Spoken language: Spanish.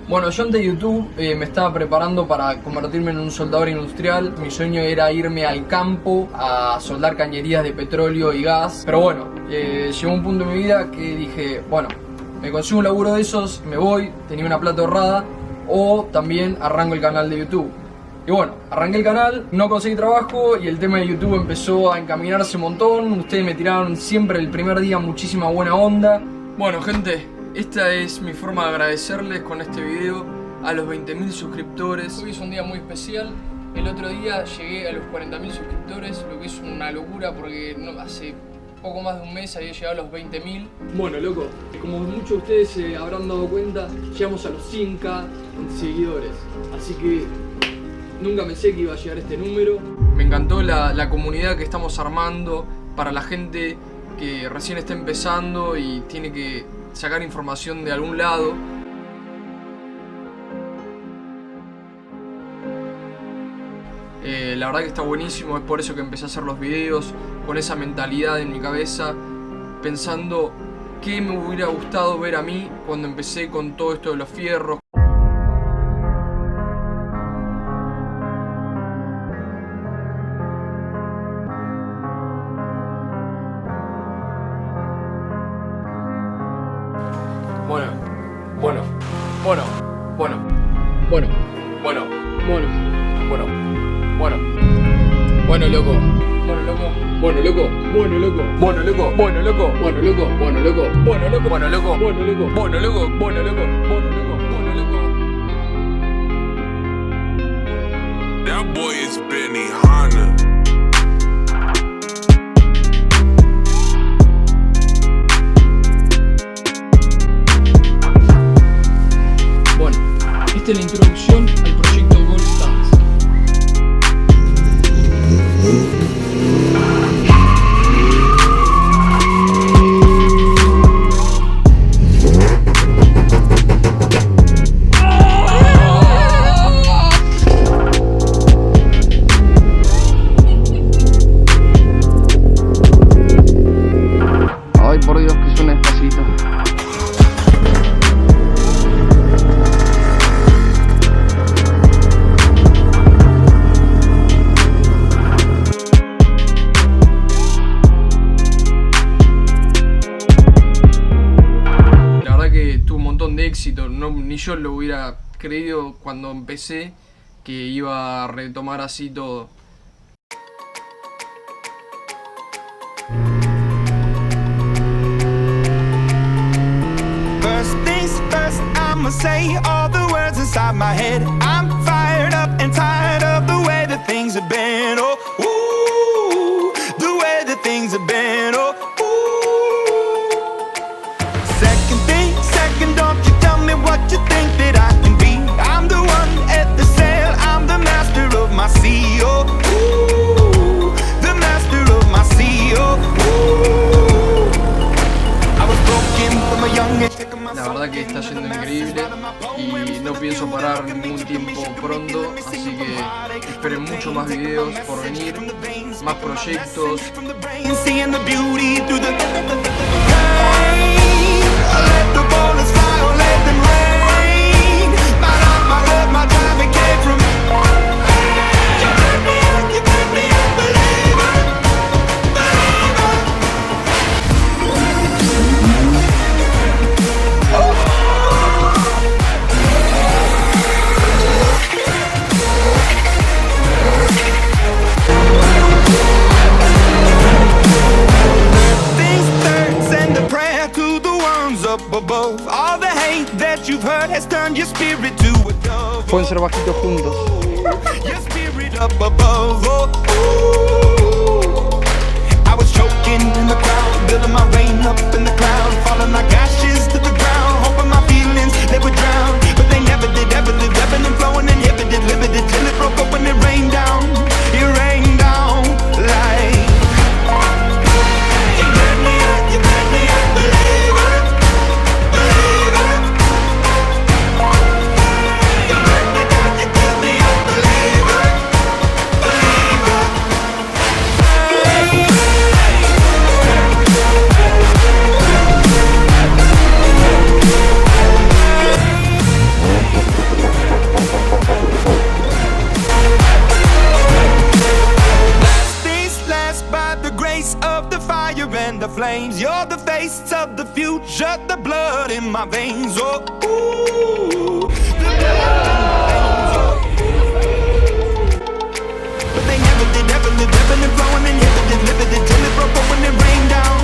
Bueno, yo antes de YouTube me estaba preparando para convertirme en un soldador industrial. Mi sueño era irme al campo a soldar cañerías de petróleo y gas. Pero bueno, llegó un punto en mi vida que dije, bueno, me consigo un laburo de esos, me voy, tenía una plata ahorrada, o también arranco el canal de YouTube. Y bueno, arranqué el canal, no conseguí trabajo y el tema de YouTube empezó a encaminarse un montón. Ustedes me tiraron siempre el primer día muchísima buena onda. Bueno, gente, esta es mi forma de agradecerles con este video a los 20.000 suscriptores. Hoy es un día muy especial. El otro día llegué a los 40.000 suscriptores, lo que es una locura porque hace poco más de un mes había llegado a los 20.000. Bueno, loco, como muchos de ustedes se habrán dado cuenta, llegamos a los 100.000 seguidores. Así que nunca pensé que iba a llegar a este número. Me encantó la comunidad que estamos armando para la gente que recién está empezando y tiene que sacar información de algún lado. La verdad que está buenísimo, es por eso que empecé a hacer los videos con esa mentalidad en mi cabeza, pensando qué me hubiera gustado ver a mí cuando empecé con todo esto de los fierros. That boy is Benny Hanna. Bueno, esta es la introducción al proyecto Gold Stars. Éxito, ni yo lo hubiera creído cuando empecé que iba a retomar así todo. First things first, I'ma say all the words inside my head. I'm fired up and tired of the way that things have been. Oh, ooh, the way that things have been. Oh, ooh. Second thing, second, don't you tell me what you think that I can be. I'm the one at the sail, I'm the master of my sea. Oh, ooh, the master of my sea. Oh, ooh. I was broken from a young age. La verdad que está yendo increíble y no pienso parar ningún tiempo pronto, así que esperen mucho más videos por venir, más proyectos. Pueden ser bajitos juntos. flames. You're the face of the future, the blood in my veins. Oh, ooh, the blood in my veins. Oh. But they never did, ever lived, ebbing and flowing, inhibited, limited till it broke open and rained down.